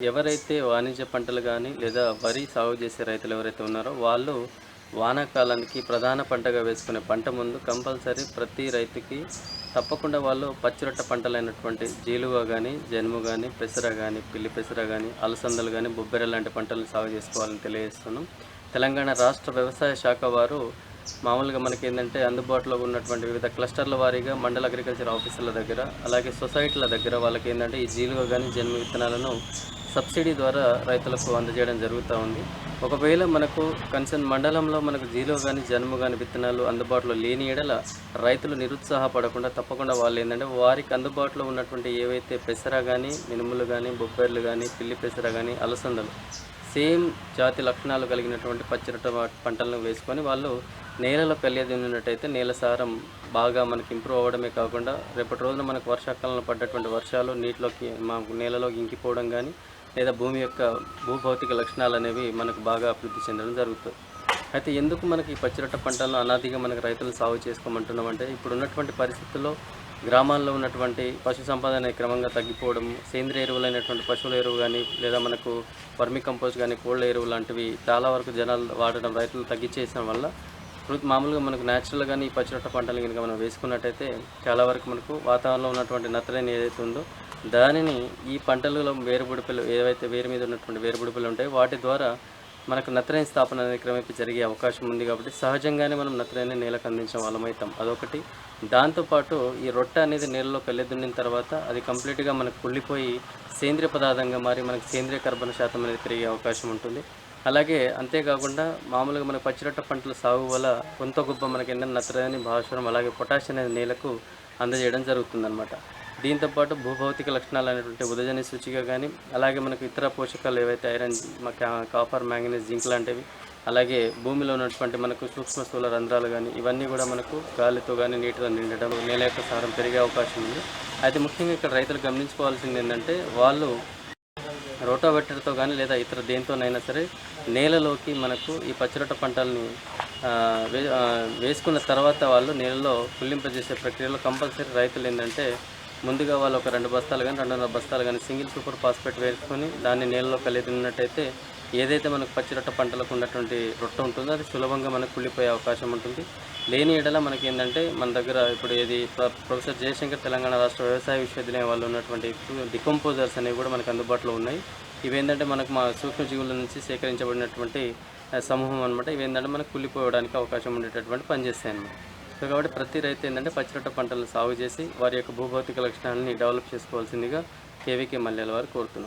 ఎవరైతే వాణిజ్య పంటలు గానీ, లేదా వరి సాగు చేసే రైతులు ఎవరైతే ఉన్నారో, వాళ్ళు వానాకాలానికి ప్రధాన పంటగా వేసుకునే పంట ముందు కంపల్సరీ ప్రతి రైతుకి తప్పకుండా వాళ్ళు పచ్చిరొట్ట పంటలైనటువంటి జీలుగ గానీ, జనుము గానీ, పెసర గానీ, పిల్లి పెసర గానీ, అలసందలు గానీ, బొబ్బెర లాంటి పంటలను సాగు చేసుకోవాలని తెలియజేస్తున్నాం. తెలంగాణ రాష్ట్ర వ్యవసాయ శాఖ వారు మామూలుగా మనకేందంటే అందుబాటులో ఉన్నటువంటి వివిధ క్లస్టర్ల వారీగా మండల అగ్రికల్చర్ ఆఫీసర్ల దగ్గర, అలాగే సొసైటీల దగ్గర వాళ్ళకేందంటే ఈ జీలుగ గానీ, జనుము విత్తనాలను సబ్సిడీ ద్వారా రైతులకు అందజేయడం జరుగుతూ ఉంది. ఒకవేళ మనకు కన్సర్న్ మండలంలో మనకు జీలుగ గానీ, జనుము గానీ విత్తనాలు అందుబాటులో లేని యెడల రైతులు నిరుత్సాహపడకుండా తప్పకుండా వాళ్ళేందంటే వారికి అందుబాటులో ఉన్నటువంటి ఏవైతే పెసర గానీ, మినుములు గానీ, బొబ్బర్లు గానీ, పిల్లి పెసర గానీ, అలసందలు సేమ్ జాతి లక్షణాలు కలిగినటువంటి పచ్చిరొట్ట పంటలను వేసుకొని వాళ్ళు నేలలో కలియదున్నినట్టయితే నేల సారం బాగా మనకి ఇంప్రూవ్ అవ్వడమే కాకుండా రేపటి రోజున మనకు వర్షాకాలంలో పడ్డటువంటి వర్షాలు నీటిలోకి నేలలోకి ఇంకిపోవడం కానీ లేదా భూమి యొక్క భూభౌతిక లక్షణాలు అనేవి మనకు బాగా అభివృద్ధి చెందడం జరుగుతుంది. అయితే ఎందుకు మనకి ఈ పచ్చిరొట్ట పంటలను అనాదిగా మనకు రైతులు సాగు చేసుకోమంటున్నామంటే ఇప్పుడు ఉన్నటువంటి పరిస్థితుల్లో గ్రామాల్లో ఉన్నటువంటి పశు సంపద అనేది క్రమంగా తగ్గిపోవడం, సేంద్రియ ఎరువులైనటువంటి పశువుల ఎరువు కానీ లేదా మనకు వర్మి కంపోస్ట్ కానీ కోళ్ళ ఎరువు లాంటివి చాలా వరకు జనాలు వాడడం రైతులు తగ్గించేయడం వల్ల మామూలుగా మనకు న్యాచురల్గానే ఈ పచ్చిరొట్ట పంటలు కనుక మనం వేసుకున్నట్టయితే చాలా వరకు మనకు వాతావరణంలో ఉన్నటువంటి నత్రజని ఏదైతే ఉందో దానిని ఈ పంటలలో వేరుబుడిపలు ఏవైతే వేరు మీద ఉన్నటువంటి వేరుబుడిపలు ఉంటాయో వాటి ద్వారా మనకు నత్రజని స్థాపన అనేది క్రమేపీ జరిగే అవకాశం ఉంది. కాబట్టి సహజంగానే మనం నత్రజని నేలకు అందించడం వల్లమవుతాం, అదొకటి. దాంతోపాటు ఈ రొట్టె అనేది నేలలో పెళ్ళెదున్నిన తర్వాత అది కంప్లీట్గా మనకు కుళ్ళిపోయి సేంద్రియ పదార్థంగా మారి మనకు సేంద్రియ కర్బన శాతం అనేది పెరిగే అవకాశం ఉంటుంది. అలాగే అంతేకాకుండా మామూలుగా మనకు పచ్చిరొట్ట పంటల సాగు వల్ల కొంత గొప్ప మనకి ఏంటంటే నత్రజని, భాస్వరం అలాగే పొటాషియం అనేది నేలకు అందజేయడం జరుగుతుందన్నమాట. దీంతోపాటు భూభౌతిక లక్షణాలు అనేటువంటి ఉదజని సూచిక కానీ అలాగే మనకు ఇతర పోషకాలు ఏవైతే ఐరన్, కాపర్, మ్యాంగనీస్, జింక్ లాంటివి అలాగే భూమిలో ఉన్నటువంటి మనకు సూక్ష్మ స్థూల రంధ్రాలు కానీ ఇవన్నీ కూడా మనకు గాలితో కానీ నీటితో నిండడం నేల యొక్క సారం పెరిగే అవకాశం ఉంది. అయితే ముఖ్యంగా ఇక్కడ రైతులు గమనించుకోవాల్సింది ఏంటంటే వాళ్ళు రోటోవెటర్తో కానీ లేదా ఇతర దేంతోనైనా సరే నేలలోకి మనకు ఈ పచ్చిరొట్ట పంటల్ని వేసుకున్న తర్వాత వాళ్ళు నేలలో కుళ్ళింపజేసే ప్రక్రియలో కంపల్సరీ రైతులు ఏంటంటే ముందుగా వాళ్ళు ఒక 2 బస్తాలు కానీ 2.5 బస్తాలు కానీ సింగిల్ సూపర్ ఫాస్ఫేట్ వేసుకొని దాన్ని నేలలో కలిగినట్టయితే ఏదైతే మనకు పచ్చిరొట్ట పంటలకు ఉన్నటువంటి రొట్టె ఉంటుందో అది సులభంగా మనకు కుళ్ళిపోయే అవకాశం ఉంటుంది. లేని ఎడల మనకి ఏంటంటే మన దగ్గర ఇప్పుడు ఏది ప్రొఫెసర్ జయశంకర్ తెలంగాణ రాష్ట్ర వ్యవసాయ విశ్వవిద్యాలయం వాళ్ళు ఉన్నటువంటి డికంపోజర్స్ అనేవి కూడా మనకు అందుబాటులో ఉన్నాయి. ఇవేంటంటే మనకు మా సూక్ష్మజీవుల నుంచి సేకరించబడినటువంటి సమూహం అనమాట. ఇవేంటంటే మనకు కుళ్ళిపోవడానికి అవకాశం ఉండేటటువంటి పనిచేస్తాయి అన్నమాట. సో కాబట్టి ప్రతి రైతు ఏంటంటే పచ్చిరొట్ట పంటలను సాగు చేసి వారి యొక్క భూభౌతిక లక్షణాలని డెవలప్ చేసుకోవాల్సిందిగా కేవీకే మల్యాల వారు కోరుతున్నాం.